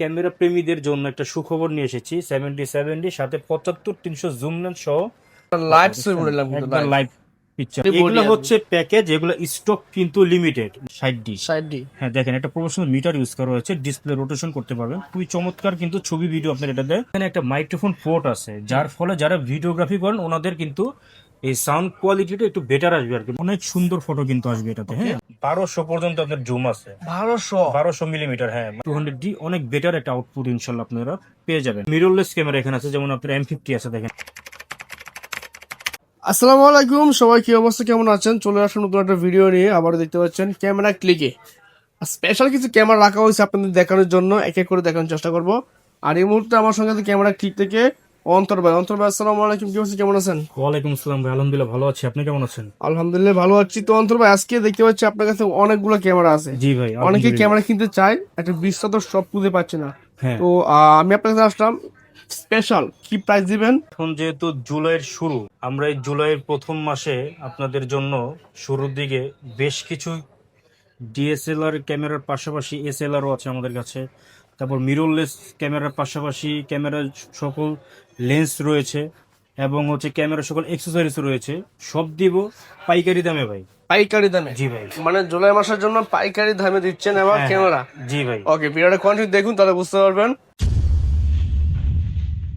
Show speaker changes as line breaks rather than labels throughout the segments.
Camera প্রেমীদের জন্য একটা সুখবর নিয়ে এসেছি 70-70 সাথে 75-300 জুম লেন্স সহ
লাইভ ছবি বললাম কিন্তু
একবার লাইভ পিকচার।
Body
এগুলো
আছে।
হচ্ছে প্যাকেজ, এগুলো স্টক কিন্তু লিমিটেড 60D।
60D
হ্যাঁ দেখেন, একটা প্রফেশনাল মিটার ইউজ করা হয়েছে, ডিসপ্লে রোটেশন করতে পারবেন, খুবই চমৎকার কিন্তু ছবি ভিডিও আপনার এটা দেয়। এখানে একটা মাইক্রোফোন পোর্ট আছে, যার ফলে যারা ভিডিওগ্রাফি করেন ওনাদের কিন্তু এই সাউন্ড কোয়ালিটিটা একটু বেটার আসবে আর কি, অনেক সুন্দর ফটো কিন্তু আসবে এটাতে। হ্যাঁ 1200 পর্যন্ত আপনার জুম আছে, 1200 মিলিমিটার। হ্যাঁ 200D, অনেক বেটার একটা আউটপুট ইনশাল্লাহ আপনারা পেয়ে যাবেন। মিররলেস ক্যামেরা এখানে আছে, যেমন আপনার M50 আছে দেখেন।
আসসালামু আলাইকুম সবাই, কি অবস্থা, কেমন আছেন? চলে আসুন নতুন একটা ভিডিও নিয়ে। আবার দেখতে পাচ্ছেন ক্যামেরা ক্লিকে স্পেশাল কিছু ক্যামেরা রাখা হয়েছে আপনাদের দেখানোর জন্য, এক এক করে দেখানোর চেষ্টা করব। আর এই মুহূর্তে আমার সঙ্গে ক্যামেরা ক্লিক থেকে অন্তর ভাই। আসসালামু আলাইকুম, কি অবস্থা, কেমন আছেন?
ওয়ালাইকুম আসসালাম ভাই, আলহামদুলিল্লাহ ভালো আছি, আপনি কেমন আছেন?
আলহামদুলিল্লাহ ভালো আছি। তো অন্তর ভাই, আজকে দেখতে পাচ্ছি আপনার কাছে অনেকগুলো ক্যামেরা আছে।
জি ভাই,
অনেকে
আলহামদুলিল্লাহ।
ক্যামেরা কিনতে চায়, একটা বিশ্বত সব খুঁজে পাচ্ছে না।
হ্যাঁ
তো আমি আপনার কাছে আসলাম, স্পেশাল কি প্রাইস দিবেন?
এখন যেহেতু জুলাইয়ের শুরু, আমরা এই জুলাইয়ের প্রথম মাসে আপনাদের জন্য শুরুর দিকে বেশ কিছু ডিএসএলআর ক্যামেরার পাশাপাশি এসএলআরও আছে আমাদের কাছে, তারপর মিররলেস ক্যামেরার পাশাপাশি ক্যামেরার সকল লেন্স রয়েছে, এবং হচ্ছে ক্যামেরার সকল অ্যাক্সেসরিজ রয়েছে, সব দিব পাইকারি দামে ভাই।
পাইকারি দামে?
জি ভাই।
মানে জুলাই মাসের জন্য পাইকারি দামে দিচ্ছেন এবার
হ্যাঁ,
ক্যামেরা?
জি ভাই।
ওকে, ভিডিওটা কন্টিনিউ দেখুন, তাহলে বুঝতে পারবেন।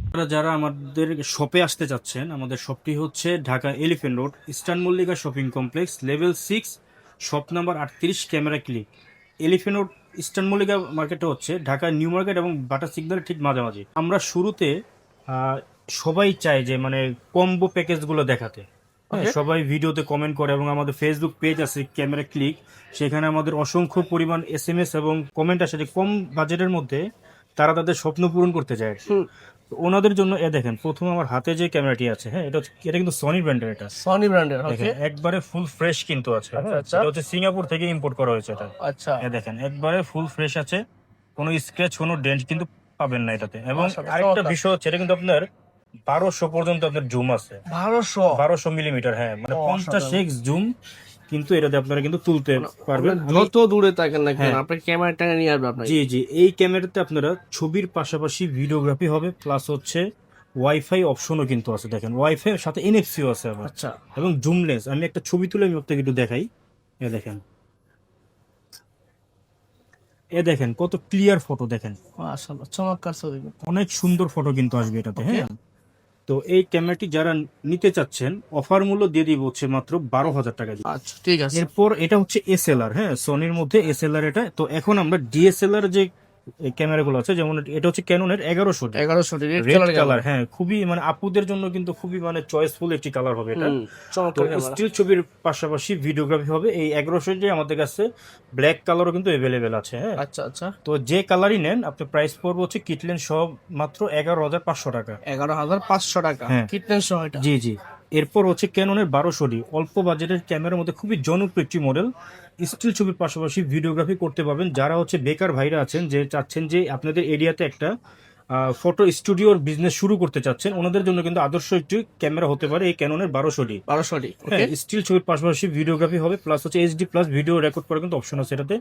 আপনারা যারা আমাদের শপে আসতে চাচ্ছেন, আমাদের শপটি হচ্ছে Dhaka elephant road, eastern Mallika shopping complex, level 6, shop number 38, camera click. Elephant road eastern Mallika মার্কেটটা হচ্ছে ঢাকা নিউ মার্কেট এবং বাটা সিগন্যাল ঠিক মাঝামাঝি। আমরা শুরুতে সবাই চায় যে মানে কম্বো প্যাকেজগুলো দেখাতে। হ্যাঁ,
Okay.
সবাই ভিডিওতে কমেন্ট করে, এবং আমাদের ফেসবুক পেজ আছে ক্যামেরা ক্লিক, সেখানে আমাদের অসংখ্য পরিমাণ SMS এবং কমেন্ট আসে যে কম বাজেটের মধ্যে তারা তাদের স্বপ্ন পূরণ করতে চায়।
হুম।
তো ওনাদের জন্য দেখেন, প্রথম আমার হাতে যে ক্যামেরাটি আছে, হ্যাঁ এটা কিন্তু সনি ব্র্যান্ডের। এটা
সনি ব্র্যান্ডের। ওকে,
দেখেন একবারে ফুল ফ্রেশ কিন্তু আছে।
আচ্ছা,
হ্যাঁ,
আচ্ছা।
এটা হচ্ছে সিঙ্গাপুর থেকে ইম্পোর্ট করা হয়েছে এটা।
আচ্ছা,
দেখেন একবারে ফুল ফ্রেশ আছে, কোনো স্ক্র্যাচ কোনো ডেন্ট কিন্তু পাবেন না এটাতে। এবং
মাশাআল্লাহ,
আরেকটা
চমৎকার।
বিষয় হচ্ছে, এটা কিন্তু আপনার 1200 পর্যন্ত আপনার জুম আছে, 1200 মিলিমিটার। হ্যাঁ মানে
ও,
50x জুম কিন্তু এটাতে আপনারা কিন্তু তুলতে পারবেন।
আপনার যত দূরে থাকেন না কেন,
হ্যাঁ।
আপনার ক্যামেরাটা নিয়ে আসবে আপনার।
জি জি, এই ক্যামেরাতে আপনারা ছবির পাশাপাশি ভিডিওগ্রাফি হবে, প্লাস হচ্ছে ওয়াইফাই অপশনও কিন্তু আছে। দেখেন ওয়াইফাই সাথে এনএফসিও আছে আবার,
আচ্ছা,
এবং জুম লেন্স। আমি একটা ছবি তুলে আমি আপনাকে একটু দেখাই। দেখেন, দেখেন কত ক্লিয়ার ফটো, দেখেন
মাশাআল্লাহ, চমৎকার ছবি।
অনেক সুন্দর ফটো কিন্তু আসবে এটাতে।
Okay.
হ্যাঁ, তো এই ক্যামেরাটি যারা নিতে চাচ্ছেন, অফার মূল্য দিয়ে দিব হচ্ছে মাত্র 12,000 টাকা দিয়ে।
আচ্ছা, ঠিক আছে।
এরপর এটা হচ্ছে এসএলআর। হ্যাঁ, সনির মধ্যে এসএলআর এটা। তো এখন আমরা ডিএসএলআর যে ক্যামেরাগুলো আছে, যেমন এটা হচ্ছে ক্যাননের 1100
1100 রেড
রেড
কালার
কালার। হ্যাঁ, খুবই মানে আপুদের জন্য কিন্তু খুবই মানে চয়েসফুল একটি কালার হবে এটা। তো
চমৎকার ক্যামেরা।
স্টিল ছবির পাশাপাশি ভিডিওগ্রাফি হবে। এই 1100 যে আমাদের কাছে ব্ল্যাক কালারও কিন্তু অ্যাভেলেবেল আছে। হ্যাঁ,
আচ্ছা, আচ্ছা।
তো যে কালারই নেন আপনার প্রাইস পড়বে হচ্ছে কিটলেন সহ মাত্র 11,500 টাকা।
11,500 টাকা
হ্যাঁ।
কিটলেন সহ এটা।
জি জি। এরপর হচ্ছে ক্যাননের 1200D, অল্প বাজেটের ক্যামেরার মধ্যে খুবই জনপ্রিয় একটি মডেল। স্টিল ছবির পাশাপাশি ভিডিওগ্রাফি করতে পারবেন। যারা হচ্ছে বেকার ভাইরা আছেন, যে চাচ্ছেন যে আপনাদের এরিয়াতে একটা ফটো স্টুডিওর বিজনেস শুরু করতে চাচ্ছেন, ওনাদের জন্য কিন্তু আদর্শ একটি ক্যামেরা হতে পারে এই ক্যাননের 1200D।
1200
হ্যাঁ,
ওকে।
স্টিল ছবির পাশাপাশি ভিডিওগ্রাফি হবে, প্লাস হচ্ছে HD প্লাস ভিডিও রেকর্ড করার কিন্তু অপশন আছে এটাতে।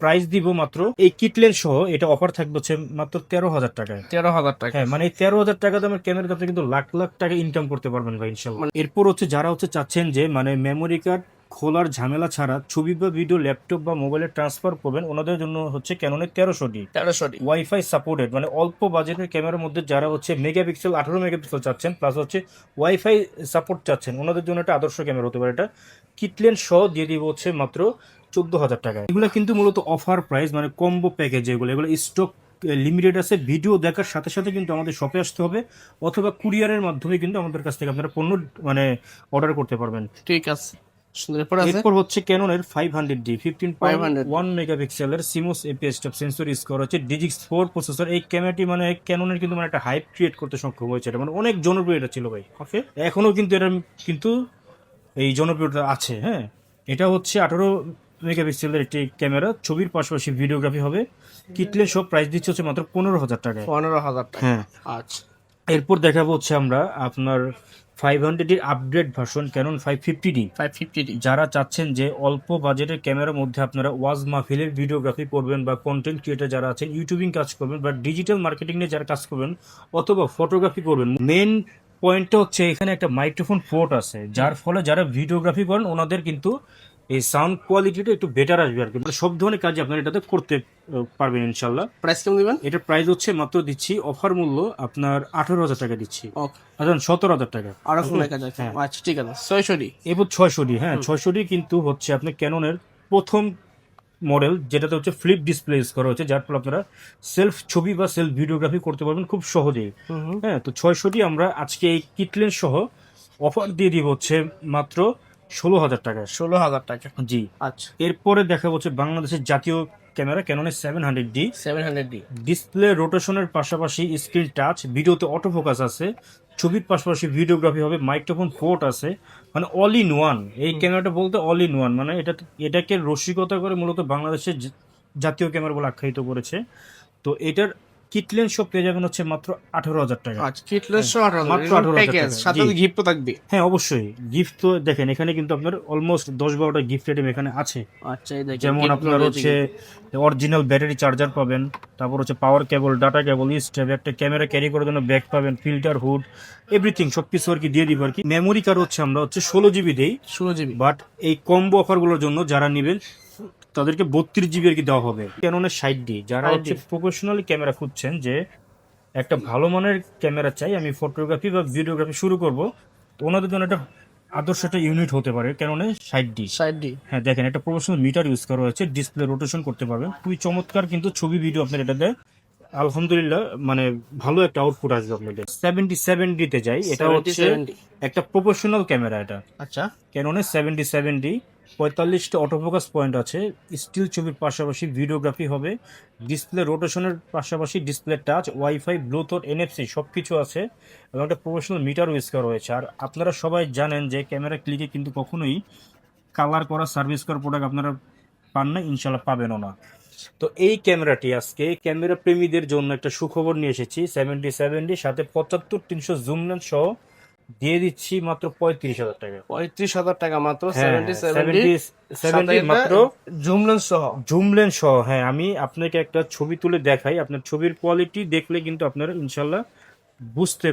প্রাইস দিব মাত্র, এই কিটলেন সহ এটা অফার থাকবে হচ্ছে মাত্র 13,000 টাকায়।
13,000 টাকা।
হ্যাঁ মানে এই 13,000 টাকা দামের ক্যামেরাতে আপনি কিন্তু লাখ লাখ টাকা ইনকাম করতে পারবেন ভাই ইনশাল্লাহ। এরপর হচ্ছে যারা হচ্ছে চাচ্ছেন যে মানে মেমোরি কার্ড খোলার ঝামেলা ছাড়া ছবি বা ভিডিও ল্যাপটপ বা মোবাইলে ট্রান্সফার করবেন, ওনাদের জন্য হচ্ছে ক্যাননের 1300D,
1300
ওয়াইফাই সাপোর্টেড। মানে অল্প বাজেটের ক্যামেরার মধ্যে যারা হচ্ছে মেগাপিক্সেল 18 মেগাপিক্সেল চাচ্ছেন, প্লাস হচ্ছে ওয়াইফাই সাপোর্ট চাচ্ছেন, ওনাদের জন্য একটা আদর্শ ক্যামেরা হতে পারে এটা। কিটলেন সহ দিয়ে দিব হচ্ছে মাত্র 14,000 টাকায়। এগুলো কিন্তু মূলত অফার প্রাইস, মানে কম্বো প্যাকেজ। এগুলো স্টক লিমিটেড আছে। ভিডিও দেখার সাথে সাথে কিন্তু আমাদের শপে আসতে হবে, অথবা কুরিয়ারের মাধ্যমে কিন্তু আমাদের কাছ থেকে আপনারা পণ্য মানে অর্ডার করতে পারবেন।
ঠিক আছে, সুন্দর। এরপর আছে
এরপর হচ্ছে ক্যাননের 500D,
500
15.1 মেগাপিক্সেলের CMOS APS top sensor use করা হচ্ছে, ডিজিক্স 4 প্রসেসর। এই ক্যামেরাটি মানে ক্যাননের কিন্তু মানে একটা হাইপ ক্রিয়েট করতে সক্ষম হয়েছে। এটা মানে অনেক জনপ্রিয় এটা ছিল ভাই। ওকে, এখনো কিন্তু এটা কিন্তু এই জনপ্রিয়তা আছে। হ্যাঁ, এটা হচ্ছে 18 মেগাপিক্সেলের একটি ক্যামেরা, ছবির পাশাপাশি ভিডিওগ্রাফি হবে। কিটলে সব প্রাইস দিচ্ছে হচ্ছে মাত্র 15,000 টাকায়।
15,000 টাকা।
হ্যাঁ,
আচ্ছা,
এরপর দেখাবো হচ্ছে আমরা আপনার 500 এর upgrade version Canon 550D
550D।
যারা চাচ্ছেন যে অল্প বাজেটের ক্যামেরার মধ্যে আপনারা ওয়াজ মাহফিলের ভিডিওগ্রাফি করবেন বা কন্টেন্ট ক্রিয়েটার যারা আছেন ইউটিউবিং কাজ করবেন বা ডিজিটাল মার্কেটিং নিয়ে যারা কাজ করবেন অথবা ফটোগ্রাফি করবেন, মেন পয়েন্টটা হচ্ছে এখানে একটা মাইক্রোফোন পোর্ট আছে, যার ফলে যারা ভিডিওগ্রাফি করেন ওনাদের কিন্তু এই সাউন্ড কোয়ালিটিটা একটু বেটার আসবে আর কি। মানে সব ধরনের কাজ আপনারা এটাতে করতে পারবেন ইনশাল্লাহ।
প্রাইস কেমন দিবেন?
এটার প্রাইস হচ্ছে মাত্র দিচ্ছি অফার মূল্য আপনার 18,000 টাকা দিচ্ছি,
ওকে,
আচ্ছা 17,000 টাকা।
আর ফোন লেখা যায়।
হ্যাঁ।
আচ্ছা ঠিক আছে, 600D।
এবার 600D, হ্যাঁ 600D কিন্তু হচ্ছে আপনি ক্যাননের প্রথম মডেল যেটাতে হচ্ছে ফ্লিপ ডিসপ্লে ইউজ করা হচ্ছে, যার ফলে আপনারা সেলফ ছবি বা সেলফ ভিডিওগ্রাফি করতে পারবেন খুব সহজেই। হ্যাঁ, তো 600D আমরা আজকে এই কিটলেন সহ অফার দিয়ে দিব হচ্ছে মাত্র 16,000 টাকা।
16,000 টাকা।
জি।
আচ্ছা,
এরপরে দেখা হচ্ছে বাংলাদেশের জাতীয় ক্যামেরা ক্যাননের 700D
700D।
ডিসপ্লে রোটেশনের পাশাপাশি স্ক্রিন টাচ, ভিডিওতে অটো ফোকাস আছে, ছবির পাশাপাশি ভিডিওগ্রাফি হবে, মাইক্রোফোন পোর্ট আছে, মানে অল ইন ওয়ান। এই ক্যামেরাটা বলতে অল ইন ওয়ান, মানে এটাকে রসিকতা করে মূলত বাংলাদেশের জাতীয় ক্যামেরা বলে আখ্যায়িত করেছে। তো এটার কিটলেন সব পেয়ে যাবেন হচ্ছে মাত্র 18,000 টাকা।
আচ্ছা, কিটলেস 18,000
মাত্র
মাত্র
18,000
প্যাকেজ,
টাকা।
সাথে
জি।
গিফটও থাকবে।
হ্যাঁ অবশ্যই গিফট তো দেখেন এখানে কিন্তু আপনার অলমোস্ট 10-12টা গিফট আইটেম এখানে আছে।
আচ্ছা, এই দেখেন
যেমন আপনার হচ্ছে অরিজিনাল ব্যাটারি চার্জার পাবেন, তারপর হচ্ছে পাওয়ার কেবল, ডাটা কেবল, স্টেপ, একটা ক্যামেরা ক্যারি করার জন্য ব্যাগ পাবেন, ফিল্টার, হুড, এভরিথিং সবকিছু আর কি দিয়ে দিব আর কি। মেমোরি কার্ড হচ্ছে আমরা হচ্ছে 16GB দেই,
16GB।
বাট এই কম্বো অফারগুলোর জন্য যারা নেবেন তাদেরকে 32GB আর কি দেওয়া হবে। ক্যাননের 60D যারা
60D
হচ্ছে প্রফেশনালি ক্যামেরা খুঁজছেন যে একটা ভালো মানের ক্যামেরা চাই, আমি ফটোগ্রাফি বা ভিডিওগ্রাফি শুরু করব, তো ওনাদের জন্য একটা আদর্শ একটা ইউনিট হতে পারে ক্যাননের 60D।
60D।
হ্যাঁ দেখেন একটা প্রফেশনাল মিটার ইউজ করা হয়েছে, ডিসপ্লে রোটেশন করতে পারবেন, খুবই চমৎকার কিন্তু ছবি ভিডিও আপনার এটাতে আলহামদুলিল্লাহ মানে ভালো একটা আউটপুট আসবে আপনাদের। 77D তে যাই, এটা হচ্ছে
77D।
একটা প্রফেশনাল ক্যামেরা, এটা
আচ্ছা,
ক্যাননের 77D 45টা অটোফোকাস পয়েন্ট আছে, স্টিল ছবির পাশাপাশি ভিডিওগ্রাফি হবে, ডিসপ্লে রোটেশনের পাশাপাশি display touch, wifi, Bluetooth, NFC সব কিছু আছে এবং একটা প্রফেশনাল মিটার ইউজ করা হয়েছে। আর আপনারা সবাই জানেন যে ক্যামেরা ক্লিকে কিন্তু কখনোই কালার করা সার্ভিস করা প্রোডাক্ট আপনারা পান না, ইনশাল্লাহ পাবেনও না। তো এই ক্যামেরাটি আজকে ক্যামেরা প্রেমীদের জন্য একটা সুখবর নিয়ে এসেছি, 77D সাথে 75-300 জুম লেন্স সহ দিয়ে দিচ্ছি মাত্র 35,000 টাকা।
35,000 টাকা মাত্র।
হ্যাঁ, 70 মাত্র
জুম লেন্স সহ।
জুম লেন্স সহ। হ্যাঁ, আমি আপনাকে একটা ছবি তুলে দেখাই, আপনার ছবির কোয়ালিটি দেখলে কিন্তু আপনারা ইনশাল্লাহ বুঝতে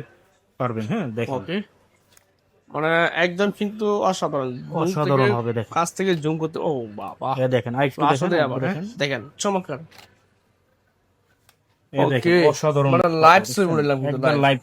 পারবেন। হ্যাঁ দেখেন,
ওকে, মানে একদম কিন্তু অসাধারণ।
অসাধারণ হবে দেখেন।
কাছ থেকে জুম করতে, ও বাবা,
হ্যাঁ দেখেন আরেকটু দেখেন,
আসলে আবার
দেখেন
দেখেন চমৎকার।
এই দেখেন
Okay,
অসাধারণ,
মানে লাইভ ছবি বললাম কিন্তু
একদম
live।
Live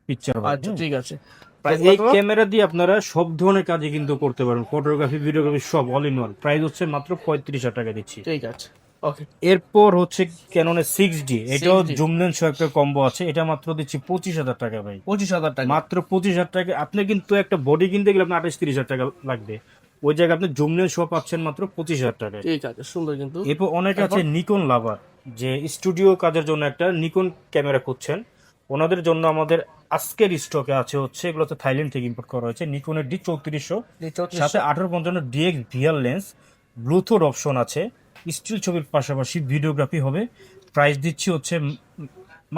picture.
আচ্ছা ঠিক আছে।
তো
প্রাইস
এই ক্যামেরা দিয়ে আপনারা সব ধরনের কাজই কিন্তু করতে পারেন, ফটোগ্রাফি, ভিডিওগ্রাফি সব অল ইন ওয়ান। প্রাইস হচ্ছে মাত্র 35,000 টাকা দিচ্ছি।
ঠিক আছে, ওকে।
এরপর হচ্ছে ক্যাননের 6D, এটাও
6D
জুম লেন্স সহ একটা কম্বো আছে, এটা মাত্র দিচ্ছি 25,000 টাকা ভাই।
25,000 টাকা
মাত্র 25,000 টাকা। আপনি কিন্তু একটা বডি কিনতে গেলে আপনার 28-30,000 টাকা লাগবে, ওই জায়গায় আপনি জুম লেন্স সহ পাচ্ছেন মাত্র 25,000 টাকায়।
ঠিক আছে, সুন্দর কিন্তু।
এরপর অনেকে আছে নিকন লাভার, যে স্টুডিও কাজের জন্য একটা নিকন ক্যামেরা খুঁজছেন, ওনাদের জন্য আমাদের আজকের স্টকে আছে হচ্ছে, এগুলো তো থাইল্যান্ড থেকে ইম্পোর্ট করা হয়েছে, নিকনের D3400 সাথে 1855 DX VR lens, Bluetooth option আছে, স্টিল ছবির পাশাপাশি ভিডিওগ্রাফি হবে। প্রাইস দিচ্ছি হচ্ছে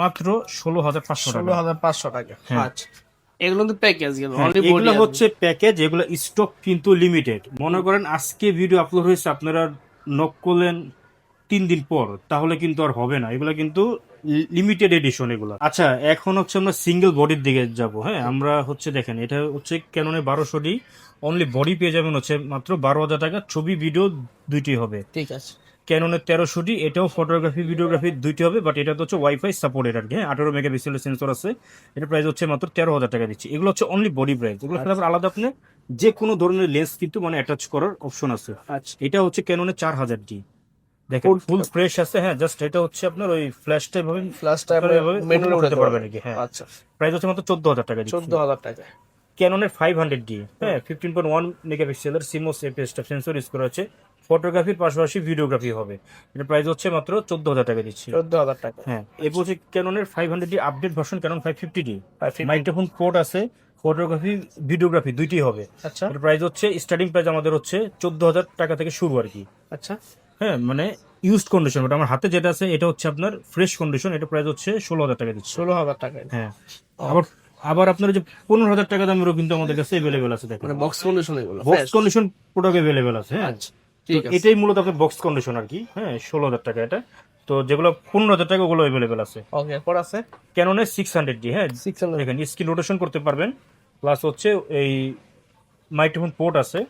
মাত্র 16,500 টাকা।
16,500 টাকা।
হ্যাঁ।
আচ্ছা, এগুলো তো প্যাকেজ গেল,
হ্যাঁ,
অনলি
এগুলো হচ্ছে প্যাকেজ, এগুলো স্টক কিন্তু লিমিটেড। মনে করেন আজকে ভিডিও আপলোড হয়েছে, আপনারা নক করলেন 3 দিন পর, তাহলে কিন্তু আর হবে না, এগুলো কিন্তু লিমিটেড এডিশন এগুলো। আচ্ছা, এখন হচ্ছে আমরা সিঙ্গেল বডির দিকে যাব। হ্যাঁ, আমরা হচ্ছে দেখেন এটা হচ্ছে ক্যাননের 1200D, অনলি বডি পেয়ে যাবেন হচ্ছে মাত্র 12,000 টাকা, ছবি ভিডিও দুইটি হবে।
ঠিক আছে।
ক্যাননের 1300D, এটাও ফটোগ্রাফি ভিডিওগ্রাফি দুইটি হবে, বাট এটা তো হচ্ছে ওয়াইফাই সাপোর্টেড আর কি। হ্যাঁ, 18 মেগাপিক্সেলের সেন্সর আছে, এটা প্রাইস হচ্ছে মাত্র 13,000 টাকা দিচ্ছি। এগুলো হচ্ছে অনলি বডি প্রাইস, এগুলো আবার আলাদা আপনি যে কোনো ধরনের লেন্স কিন্তু মানে অ্যাটাচ করার অপশন আছে।
আচ্ছা,
এটা হচ্ছে ক্যাননের 4000D, দেখেন ফুল ফ্রেশ আছে। হ্যাঁ, জাস্ট এটা হচ্ছে আপনার ওই ফ্ল্যাশটা এভাবে
ফ্লাশটা
মেনুলে উঠাতে পারবেন নাকি। হ্যাঁ,
আচ্ছা,
প্রাইস হচ্ছে মাত্র 14,000 টাকা দিচ্ছি।
14,000 টাকা।
ক্যাননের 500D, হ্যাঁ 15.1 মেগাপিক্সেলের সিমোস এপিএস সেন্সর ইউজ করা হচ্ছে, ফটোগ্রাফির পাশাপাশি ভিডিওগ্রাফি হবে। এটা প্রাইস হচ্ছে মাত্র 14,000 টাকা দিচ্ছি।
14,000 টাকা।
হ্যাঁ, এরপর হচ্ছে ক্যাননের 500D update version, Canon 550D,
550
microphone port আছে, ফটোগ্রাফি ভিডিওগ্রাফি দুইটি হবে।
আচ্ছা,
এর প্রাইস হচ্ছে স্টার্টিং প্রাইস আমাদের হচ্ছে 14,000 টাকা থেকে শুরু আর কি।
আচ্ছা,
হ্যাঁ, মানে ইউজড কন্ডিশন, ওটা আমার হাতে যেটা আছে এটা হচ্ছে আপনার ফ্রেশ কন্ডিশন, এটা প্রাইস হচ্ছে 16,000 টাকা দিচ্ছে।
16,000 টাকা।
হ্যাঁ, আবার আবার আপনার যে 15,000 টাকা দামেরও কিন্তু আমাদের কাছে অ্যাভেলেবেল আছে দেখেন,
মানে বক্স কন্ডিশন এগুলো
বক্স কন্ডিশন প্রোডাক্ট অ্যাভেলেবেল আছে। হ্যাঁ,
আচ্ছা
তো
ঠিক আছে।
এটাই মূলত আপনার বক্স কন্ডিশন আর কি। হ্যাঁ, 16,000 টাকা এটা। তো যেগুলো 15,000 টাকা ওগুলো অ্যাভেলেবেল আছে।
ওকে, এরপর আছে
ক্যাননের 600D। হ্যাঁ,
600
দেখেন স্ক্রিন রোটেশন করতে পারবেন, প্লাস হচ্ছে এই মাইক্রোফোন পোর্ট আছে,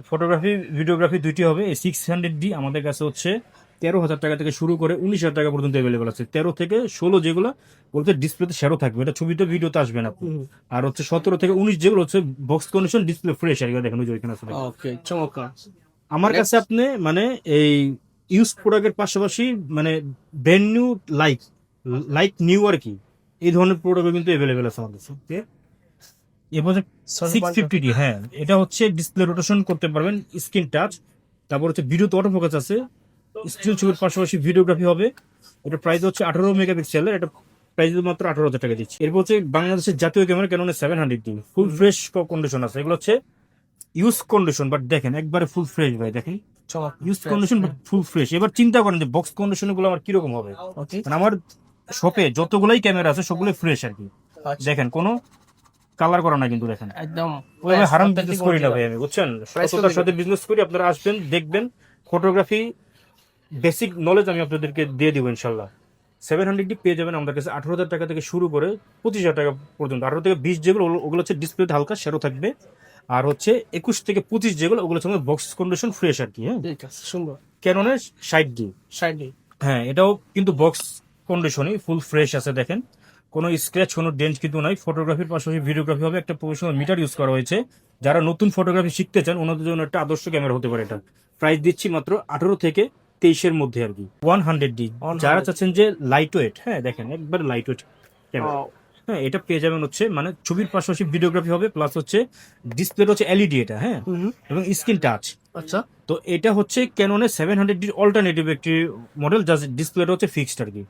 ফটোগ্রাফি ভিডিওগ্রাফি দুইটি হবে। এই 600D আমাদের কাছে হচ্ছে 13,000 টাকা থেকে শুরু করে 19,000 টাকা পর্যন্ত অ্যাভেলেবল আছে। 13 থেকে 16 যেগুলো বলতে ডিসপ্লেতে শ্যাডো থাকবে, এটা ছবিতে ভিডিওতে আসবে না আপনি। আর হচ্ছে 17 থেকে 19 যেগুলো হচ্ছে বক্স কন্ডিশন ডিসপ্লে ফ্রেশ আর কি, দেখেন ওই যে ওইখানে আছে দেখেন।
ওকে, চমৎকার।
আমার
Next.
কাছে আপনি মানে এই ইউজ প্রোডাক্টের পাশাপাশি মানে brand new like like new আর কি, এই ধরনের প্রোডাক্ট কিন্তু অ্যাভেলেবেল আছে আমার কাছে। এরপর 650D। হ্যাঁ, এটা হচ্ছে ডিসপ্লে রোটেশন করতে পারবেন, স্ক্রিন টাচ, তারপর হচ্ছে ভিডিওতে অটো ফোকাস আছে, স্টিল ছবির পাশাপাশি ভিডিওগ্রাফি হবে। এটা প্রাইস হচ্ছে 18 মেগাপিক্সেলের, এটা প্রাইস মাত্র 18,000 টাকা দিচ্ছি। এরপর হচ্ছে বাংলাদেশের জাতীয় ক্যামেরা ক্যাননের 700D, ফুল ফ্রেশ কন্ডিশন আছে। এগুলো হচ্ছে ইউজ কন্ডিশন, বাট দেখেন একবারে ফুল ফ্রেশ ভাই, দেখেন use condition but full fresh. এবার চিন্তা করেন যে বক্স কন্ডিশন গুলো আমার কিরকম হবে।
ওকে,
মানে আমার শপে যতগুলাই ক্যামেরা আছে সবগুলোই ফ্রেশ আর কি। দেখেন কোনো কালার করা না কিন্তু, দেখেন
একদম
ওইভাবে হারাম বিজনেস করি না ভাই আমি, বুঝছেন, সততার সাথে বিজনেস করি। আপনারা আসবেন, দেখবেন, ফটোগ্রাফি বেসিক নলেজ আমি আপনাদেরকে দিয়ে দিব ইনশাল্লাহ। 700D পেয়ে যাবেন আমাদের কাছে 18,000 টাকা থেকে শুরু করে 25,000 টাকা পর্যন্ত। 18 থেকে 20 যেগুলো ওগুলো হচ্ছে ডিসপ্লেতে হালকা শ্যাডো থাকবে, আর হচ্ছে 21 থেকে 25 যেগুলো ওগুলো হচ্ছে বক্স কন্ডিশন ফ্রেশ আর কি। হ্যাঁ,
ঠিক আছে, সুন্দর।
ক্যাননের 60D।
সাইডে
হ্যাঁ, এটাও কিন্তু বক্স কন্ডিশনই ফুল ফ্রেশ আছে, দেখেন কোনো স্ক্র্যাচ কোনো ডেন্ট কিন্তু নাই। ফটোগ্রাফির পাশাপাশি ভিডিওগ্রাফি হবে, একটা প্রফেশনাল মিটার ইউজ করা হয়েছে। যারা নতুন ফটোগ্রাফি শিখতে চান ওনাদের জন্য একটা আদর্শ ক্যামেরা হতে পারে এটা। প্রাইস দিচ্ছি মাত্র 18 থেকে 23-এর মধ্যে আর কি। 100D, যারা চাচ্ছেন যে লাইট ওয়েট, হ্যাঁ দেখেন একবার লাইট ওয়েট ক্যামেরা। হ্যাঁ, এটা পেয়ে যাবেন হচ্ছে মানে ছবির পাশাপাশি ভিডিওগ্রাফি হবে, প্লাস হচ্ছে ডিসপ্লে হচ্ছে এলইডি এটা। হ্যাঁ, এবং স্ক্রিন টাচ।
আচ্ছা,
তো এটা হচ্ছে ক্যাননের 700D অল্টারনেটিভ একটি মডেল, জাস্ট ডিসপ্লেটা হচ্ছে ফিক্সড আর কি।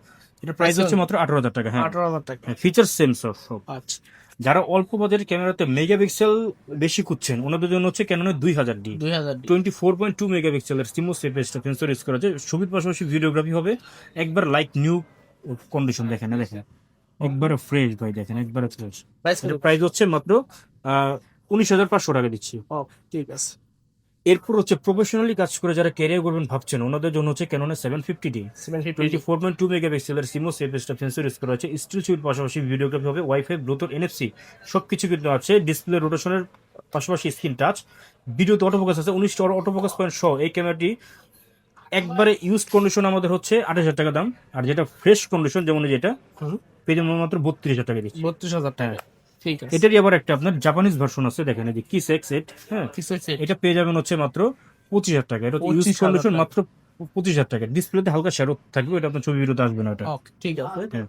এটা প্রাইস হচ্ছে মাত্র 18,000 টাকা। হ্যাঁ,
18,000 টাকা।
ফিচার সেম সব।
আচ্ছা,
যারা অল্প বাজেটের ক্যামেরাতে মেগাপিক্সেল বেশি খুঁজছেন ওনাদের জন্য হচ্ছে ক্যাননের 2000D,
2000
24.2 মেগাপিক্সেলের সিমো সেফেস্ট সেন্সর ইউজ করা যায়। ছবির পাশাপাশি ভিডিওগ্রাফি হবে, একবার লাইক নিউ কন্ডিশন। দেখেন না, দেখেন একবারে ফ্রেশ ভাই, দেখেন একবারে ফ্রেশ।
প্রাইস
এটা প্রাইস হচ্ছে মাত্র 19,500 টাকা দিচ্ছি।
ঠিক আছে।
এরপর হচ্ছে প্রফেশনালি কাজ করে যারা ক্যারিয়ার করবেন ভাবছেন ওনাদের জন্য হচ্ছে ক্যাননের 750D, 24.2 মেগাপিক্সেলের সিমো সেফেস্ট সেন্সর ইউজ করা হয়েছে। স্টিল ছবির পাশাপাশি ভিডিওগ্রাফি হবে, ওয়াইফাই, ব্লুটুথ, NFC সবকিছু কিন্তু আছে। ডিসপ্লে রোটেশনের পাশাপাশি স্ক্রিন টাচ, ভিডিওতে অটো ফোকাস আছে, 19টা অটো ফোকাস পয়েন্ট সহ এই ক্যামেরাটি একবারে ইউজ কন্ডিশন আমাদের হচ্ছে 28,000 টাকা দাম। আর যেটা ফ্রেশ কন্ডিশন যেমন যেটা পেয়ে যাবেন মাত্র 32,000 টাকা দিচ্ছি।
32,000 টাকা। ঠিক আছে।
এটারই আবার একটা আপনার জাপানিজ ভার্সন আছে, দেখেন এই যে কিস এক্স 8। হ্যাঁ, এটা পেয়ে যাবেন হচ্ছে মাত্র 25,000 টাকা। এটা ইউজ
25,000
কন্ডিশন
টাকা।
মাত্র 25,000 টাকা। ডিসপ্লেতে হালকা শ্যাডো থাকবে, এটা আপনার ছবি ভিডিওতে আসবে না এটা।
ওকে, ঠিক আছে।
হ্যাঁ,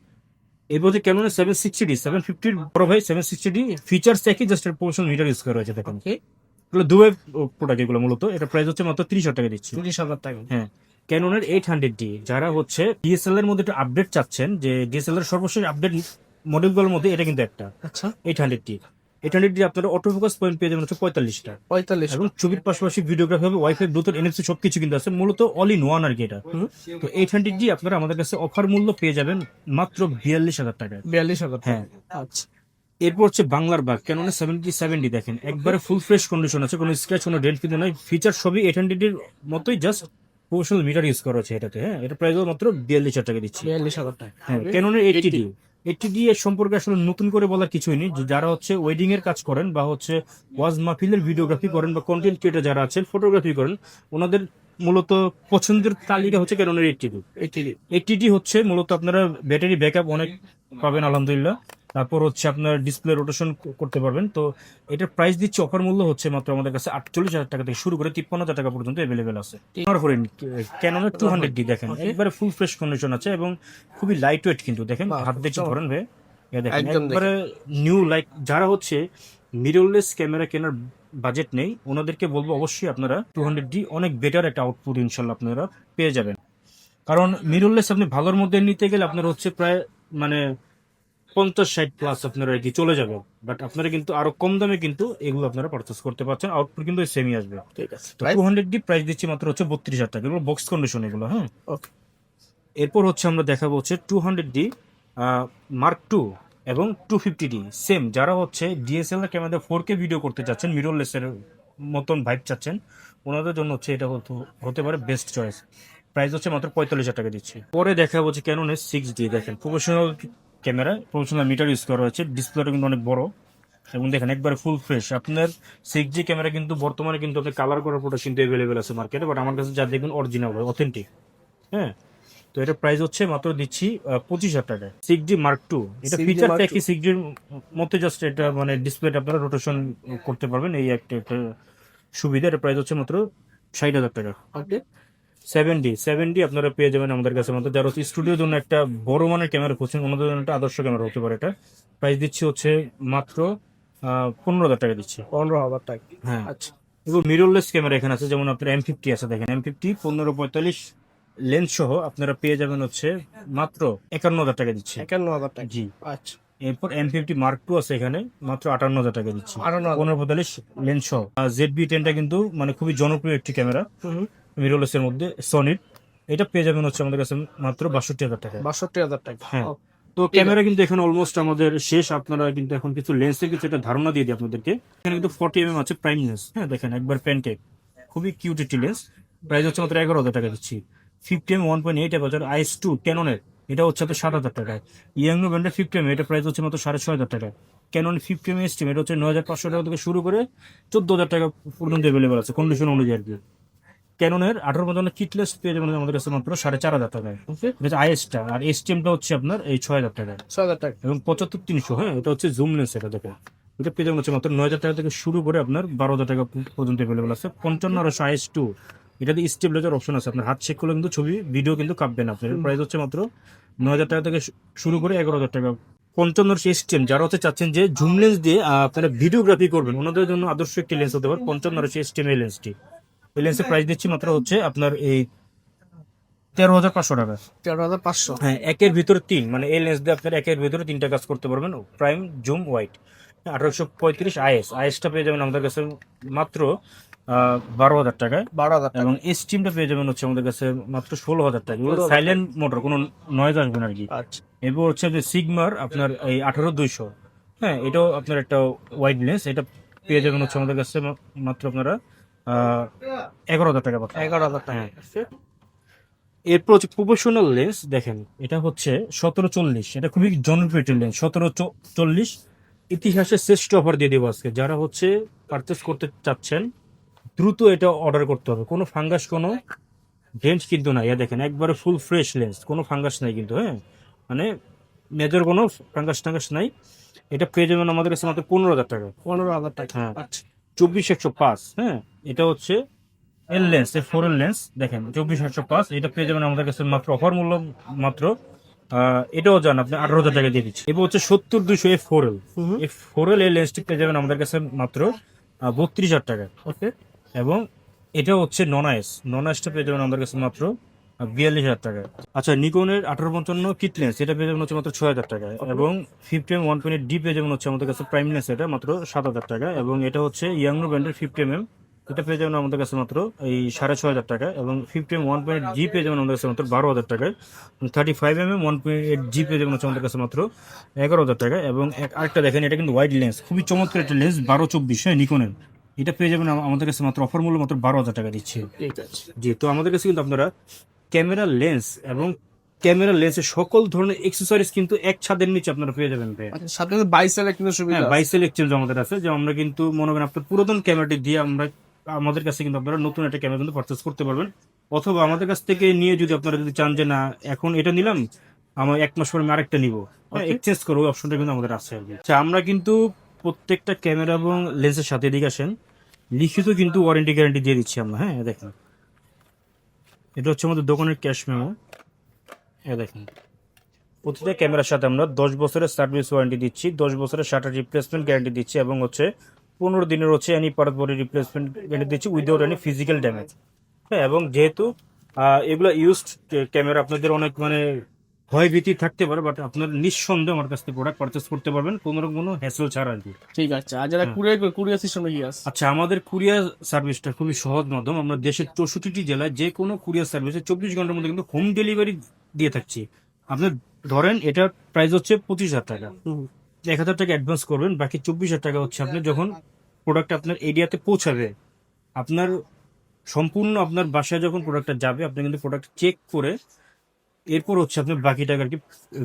এরপর হচ্ছে ক্যাননের 760D, 750 বড় ভাই 760D ফিচার্স একই, জাস্ট প্রফেশনাল মিটার ইউজ করা হয়েছে। দেখেন
ওকে,
এগুলো দুবাই প্রোডাক্ট, এগুলো মূলত এটা প্রাইস হচ্ছে মাত্র 30,000 টাকা দিচ্ছি।
30,000 টাকা।
হ্যাঁ, ক্যাননের 800D, যারা হচ্ছে ডিএসএলআর এর মধ্যে একটু আপডেট চাচ্ছেন, যে ডিএসএলআর সর্বশেষ আপডেট মডেলগুলোর মধ্যে এটা কিন্তু একটা
আচ্ছা,
800D আপনারা অটো ফোকাস পয়েন্ট পেয়ে যাবেন হচ্ছে 45টা,
45।
এবং ছবির পাশাপাশি ভিডিওগ্রাফি হবে, ওয়াইফাই, ব্লুটুথ, NFC সবকিছু কিন্তু আছে, মূলত অল ইন ওয়ান আর কি এটা। তো 800D আপনারা আমাদের কাছে অফার মূল্য পেয়ে যাবেন মাত্র 42,000 টাকায়।
42,000 টাকা।
হ্যাঁ,
আচ্ছা,
এরপর হচ্ছে বাংলার বাগ ক্যাননের 7070, দেখেন একবারে ফুল ফ্রেশ কন্ডিশন আছে, কোনো স্ক্র্যাচ কোনো ডেন্ট কিন্তু নয়। ফিচার সবই 800D মতোই, জাস্ট প্রফেশনাল মিটার ইউজ করা হচ্ছে এটাতে। হ্যাঁ, এটা প্রাইস মাত্র 42,000 টাকা দিচ্ছি।
42,000 টাকা।
হ্যাঁ, ক্যাননের 80D এর সম্পর্কে আসলে নতুন করে বলার কিছুই নেই। যারা হচ্ছে ওয়েডিং এর কাজ করেন বা হচ্ছে ওয়াজ মাহফিলের ভিডিওগ্রাফি করেন বা কন্টেন্ট ক্রিয়েটার যারা আছেন ফটোগ্রাফি করেন, ওনাদের মূলত পছন্দের তালিকা হচ্ছে ক্যাননের 80D হচ্ছে মূলত আপনারা ব্যাটারি ব্যাকআপ অনেক পাবেন আলহামদুলিল্লাহ। তারপর হচ্ছে আপনার ডিসপ্লে রোটেশন করতে পারবেন। তো এটার প্রাইস দিচ্ছে অফার মূল্য হচ্ছে মাত্র আমাদের কাছে 48,000 টাকা থেকে শুরু করে 53,000 টাকা পর্যন্ত অ্যাভেলেবেল আছে। তারপরে ক্যাননের 200D দেখেন একবারে ফুল ফ্রেশ কন্ডিশন আছে এবং খুবই লাইট ওয়েট কিন্তু, দেখেন হাত দেখে ধরেন ভাই, এ দেখেন
একদম
একবারে নিউ লাইট। যারা হচ্ছে মিররলেস ক্যামেরা কেনার বাজেট নেই ওনাদেরকে বলবো অবশ্যই আপনারা 200D অনেক বেটার একটা আউটপুট ইনশাল্লাহ আপনারা পেয়ে যাবেন। কারণ মিররলেস আপনি ভালোর মধ্যে নিতে গেলে আপনার হচ্ছে প্রায় মানে 50-60 প্লাস আপনারা আর কি চলে যাবে, বাট আপনারা কিন্তু আরো কম দামে কিন্তু এগুলো আপনারা পারচেস করতে পারছেন, আউটপুট কিন্তু সেমই আসবে।
ঠিক আছে।
তো 200D প্রাইস দিচ্ছি মাত্র হচ্ছে 32,000 টাকা, এগুলো বক্স কন্ডিশন এগুলো। হ্যাঁ,
ওকে,
এরপর হচ্ছে আমরা দেখাবো হচ্ছে 200D Mark II, এবং 250D সেম, যারা হচ্ছে ডিএসএলআর ক্যামেরা 4K ভিডিও করতে চাচ্ছেন, মিররলেসের মতন ভাইব চাচ্ছেন, ওনাদের জন্য হচ্ছে এটা হতে পারে বেস্ট চয়েস। প্রাইস হচ্ছে মাত্র 45,000 টাকা দিচ্ছি। পরে দেখা হচ্ছে ক্যাননের 6D, দেখেন professional camera, professional metre use করা হয়েছে, ডিসপ্লেটা কিন্তু অনেক বড় এবং দেখেন একবারে ফুল ফ্রেশ। আপনার 6G ক্যামেরা কিন্তু বর্তমানে কিন্তু আপনার কালার করার প্রোডাক্ট কিন্তু অ্যাভেলেবেল আছে মার্কেটে, বাট আমার কাছে যা দেখবেন অরিজিনাল হয়, অথেন্টিক। হ্যাঁ, তো এটা প্রাইস হচ্ছে মাত্র দিচ্ছি 25,000 টাকায়। 6D Mark II, এটা
6D
ফিচার
Mark
একই 6Dর মধ্যে, জাস্ট এটা মানে ডিসপ্লেটা আপনারা রোটেশন করতে পারবেন, এই একটা সুবিধা। এটা প্রাইস হচ্ছে মাত্র 60,000 টাকা।
ওকে।
7D আপনারা পেয়ে যাবেন আমাদের কাছে মধ্যে, যারা হচ্ছে স্টুডিওর জন্য একটা বড় মানের ক্যামেরা খুঁজছেন, ওনাদের জন্য একটা আদর্শ ক্যামেরা হতে পারে। এটা প্রাইস দিচ্ছি হচ্ছে মাত্র 15,000 টাকা দিচ্ছি।
15,000 টাকা।
হ্যাঁ,
আচ্ছা,
এবং মিররলেস ক্যামেরা এখানে আছে, যেমন আপনার M50 আছে, দেখেন M50 15-45 লেন্স সহ আপনারা পেয়ে যাবেন হচ্ছে মাত্র 51,000 টাকা দিচ্ছি।
51,000 টাকা।
জি।
আচ্ছা,
এরপর M50 Mark II আছে এখানে, মাত্র 58,000 টাকা দিচ্ছি,
58,000।
15-45 লেন্স সহ। ZV-10টা কিন্তু মানে খুবই জনপ্রিয় একটি ক্যামেরা মিররলেসের মধ্যে, সনির। এটা পেয়ে যাবেন হচ্ছে আমাদের কাছে মাত্র 62,000 টাকা।
62,000 টাকা।
হ্যাঁ,
ও,
তো ক্যামেরা কিন্তু এখন অলমোস্ট আমাদের শেষ। আপনারা কিন্তু এখন কিছু লেন্সের কিছু একটা ধারণা দিয়ে দিই আপনাদেরকে। এখানে কিন্তু 40mm আছে প্রাইম লেন্স। হ্যাঁ, দেখেন একবার প্যানকেক, খুবই কিউট একটি লেন্স। প্রাইস হচ্ছে মাত্র 11,000 টাকা দিচ্ছি। 50mm 1.8 অ্যাপারচার IS2 ক্যাননের, এটা হচ্ছে আপনার 7,000 টাকায়। ইয়াংনো ব্র্যান্ডের 50mm, এটা প্রাইস হচ্ছে মাত্র 6,500 টাকা। ক্যানন 50mm এস্টিম, এটা হচ্ছে 9,500 টাকা থেকে শুরু করে 14,000 টাকা পর্যন্ত অ্যাভেলেবল আছে কন্ডিশন অনুযায়ী আর কি। ক্যাননের 18 কিটলেস পেয়ে যাবেন আমাদের কাছে মাত্র 4,500 টাকায়।
ওকে।
এটা আইএসটা, আর এসটিএমটা হচ্ছে আপনার এই 6,000 টাকায়।
6,000 টাকা।
এবং 75-300, হ্যাঁ, এটা হচ্ছে জুম লেন্স। এটা দেখেন, এটা পেয়ে যাবেন হচ্ছে মাত্র 9,000 টাকা থেকে শুরু করে আপনার 12,000 টাকা পর্যন্ত অ্যাভেলেবল আছে। 55 IS2, এটাতে স্টেবিলাইজার অপশন আছে, আপনার হাত চেক করলে কিন্তু ছবি ভিডিও কিন্তু কাঁপবে না আপনার। প্রাইস হচ্ছে মাত্র 9,000 টাকা থেকে শুরু করে 11,000 টাকা। 55 এসটিএম, যারা হচ্ছে চাচ্ছেন যে জুম লেন্স দিয়ে আপনারা ভিডিওগ্রাফি করবেন, ওনাদের জন্য আদর্শ একটি লেন্স হতে পারে 55 এসটিএম এই লেন্সটি। এই লেন্সের প্রাইস দিচ্ছি মাত্র হচ্ছে আপনার এই 13,500 টাকা।
13,500।
হ্যাঁ, একের ভিতরে তিন, মানে এই লেন্স দিয়ে আপনার একের ভিতরে তিনটা কাজ করতে পারবেন। Prime, zoom, wide. 1835 আইএসটা পেয়ে যাবেন আমাদের কাছে মাত্র 12,000 টাকায়।
12,000 টাকা।
এবং স্টিমটা পেয়ে যাবেন হচ্ছে আমাদের কাছে মাত্র 16,000 টাকা। সাইলেন্ট মোটর, কোনো নয়েজ আসবে না আর কি।
আচ্ছা,
এরপর হচ্ছে যে সিগমার আপনার এই 18-200, হ্যাঁ, এটাও আপনার একটা ওয়াইড লেন্স, এটা পেয়ে যাবেন হচ্ছে আমাদের কাছে মাত্র আপনারা 11,000 টাকা পাবেন।
11,000 টাকা।
হ্যাঁ। এরপর হচ্ছে প্রফেশনাল লেন্স, দেখেন এটা হচ্ছে 1740, এটা খুবই জনপ্রিয় একটি লেন্স। 1740 ইতিহাসের শ্রেষ্ঠ অফার দিয়ে দেবো আজকে। যারা হচ্ছে পারচেস করতে চাচ্ছেন, দ্রুত এটা অর্ডার করতে হবে। কোনো ফাঙ্গাস, কোনো ডেন্ট কিন্তু নাই। দেখেন একবারে ফুল ফ্রেশ লেন্স, কোনো ফাঙ্গাস নাই কিন্তু। হ্যাঁ, মানে মেজর কোনো ফাঙ্গাস টাঙ্গাস নাই। এটা পেয়ে যাবেন আমাদের কাছে মাত্র 15,000 টাকা।
15,000 টাকা।
হ্যাঁ,
আচ্ছা,
24-105। হ্যাঁ, এটা হচ্ছে এল লেন্স, এর 4 এর লেন্স, দেখেন 24-805। এটা পেয়ে যাবেন আমাদের কাছে মাত্র অফার মূল্য মাত্র এটাও জান আপনি 18,000 টাকা দিয়ে দিচ্ছি। এবার হচ্ছে 70-200 F4L, F4L এই লেন্সটি পেয়ে যাবেন আমাদের কাছে মাত্র 32,000 টাকা।
ওকে।
এবং এটা হচ্ছে নন আইসটা পেয়ে যাবেন আমাদের কাছে মাত্র 42,000 টাকা। আচ্ছা, নিকনের 1855 কিট লেন্স, এটা পেয়ে যাবেন হচ্ছে মাত্র 6,000 টাকা। এবং 50mm 1.8D পেয়ে যাবেন হচ্ছে আমাদের কাছে প্রাইম লেন্স, এটা মাত্র 7,000 টাকা। এবং এটা হচ্ছে ইয়াংনো ব্র্যান্ডের 50mm, এটা পেয়ে যাবেন আমাদের কাছে মাত্র এই 6,500 টাকা। এবং 50mm 1.8G পেয়ে যাবেন আমাদের কাছে মাত্র 12,000 টাকায়। 35mm 1.8G পেয়ে যাবেন হচ্ছে আমাদের কাছে মাত্র 11,000 টাকা। এবং আরেকটা দেখেন, এটা কিন্তু ওয়াইড লেন্স, খুবই চমৎকার একটা লেন্স, 12-24, হ্যাঁ, নিকনের। এটা পেয়ে যাবেন আমাদের কাছে মাত্র অফার মূল্য মাত্র 12,000 টাকা দিচ্ছে।
ঠিক আছে।
জি, তো আমাদের কাছে কিন্তু আপনারা ক্যামেরা লেন্স এবং ক্যামেরা লেন্সের সকল ধরনের অ্যাক্সেসরিজ কিন্তু এক ছাদের নিচে আপনারা পেয়ে যাবেন ভাই।
আচ্ছা, সাথে কিন্তু বাইসেল কিন্তু সুবিধা
হ্যাঁ,
আছে।
বাইসেল এক্সচেঞ্জ আমাদের আছে, যে আমরা কিন্তু মনে করেন আপনার পুরাতন ক্যামেরাটি দিয়ে আমাদের কাছে কিন্তু আপনারা নতুন একটা ক্যামেরা কিন্তু পারচেস করতে পারবেন। অথবা আমাদের কাছ থেকে নিয়ে যদি আপনারা যদি চান যে না এখন এটা নিলাম, আমার 1 মাস পরে আমি আরেকটা নিবো, এক্সচেঞ্জ করো, ওই অপশনটা কিন্তু আমাদের আছে আর কি। আচ্ছা, আমরা কিন্তু প্রত্যেকটা ক্যামেরা এবং লেন্সের সাথে এদিকে আসেন, লিখিত কিন্তু ওয়ারেন্টি গ্যারান্টি দিয়ে দিচ্ছি আমরা। হ্যাঁ, দেখেন এটা হচ্ছে আমাদের দোকানের ক্যাশ মেমো। দেখেন প্রতিটা ক্যামেরার সাথে আমরা 10 বছরের সার্ভিস ওয়ারেন্টি দিচ্ছি, 10 বছরের শাটার রিপ্লেসমেন্ট গ্যারান্টি দিচ্ছি, এবং হচ্ছে 15 দিনের হচ্ছে any part body replacement guarantee দিচ্ছি উইদাউট এনি ফিজিক্যাল ড্যামেজ। হ্যাঁ, এবং যেহেতু এগুলো ইউজড ক্যামেরা, আপনাদের অনেক মানে ভয় ভীতি থাকতে পারে, বাট আপনার নিঃসন্দেহে আমার কাছ থেকে প্রোডাক্ট পারচেস করতে পারবেন কোনো হ্যাসেল ছাড়া আর কি।
ঠিক আছে। আর যারা কুরিয়ার সিস্টেমে কি আছে?
আচ্ছা, আমাদের কুরিয়ার সার্ভিসটা খুবই সহজ মাধ্যম। আমরা দেশের 64টি জেলায় যে কোনো কুরিয়ার সার্ভিসে 24 ঘন্টার মধ্যে কিন্তু হোম ডেলিভারি দিয়ে থাকছি। আপনার ধরেন এটার প্রাইস হচ্ছে 25,000 টাকা,
হুম
1,000 টাকা অ্যাডভান্স করবেন, বাকি 24,000 টাকা হচ্ছে আপনি যখন প্রোডাক্ট আপনার এরিয়াতে পৌঁছাবে, আপনার সম্পূর্ণ আপনার বাসায় যখন প্রোডাক্টটা যাবে, আপনি কিন্তু প্রোডাক্ট চেক করে এরপর হচ্ছে আপনি বাকি টাকা আর কি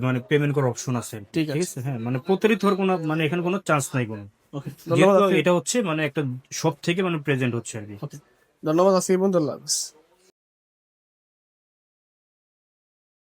মানে পেমেন্ট করার অপশন আছে।
ঠিক
ঠিক
আছে,
আছে, হ্যাঁ, মানে প্রতারিত হওয়ার কোনো মানে এখানে কোনো চান্স নাই কোনো,
ওকে ধন্যবাদ
যেহেতু
আপনি।
এটা হচ্ছে মানে একটা শপ থেকে মানে প্রেজেন্ট হচ্ছে আর কি।
ওকে ধন্যবাদ, আজকে এই পর্যন্ত, আল্লাহ হাফেজ।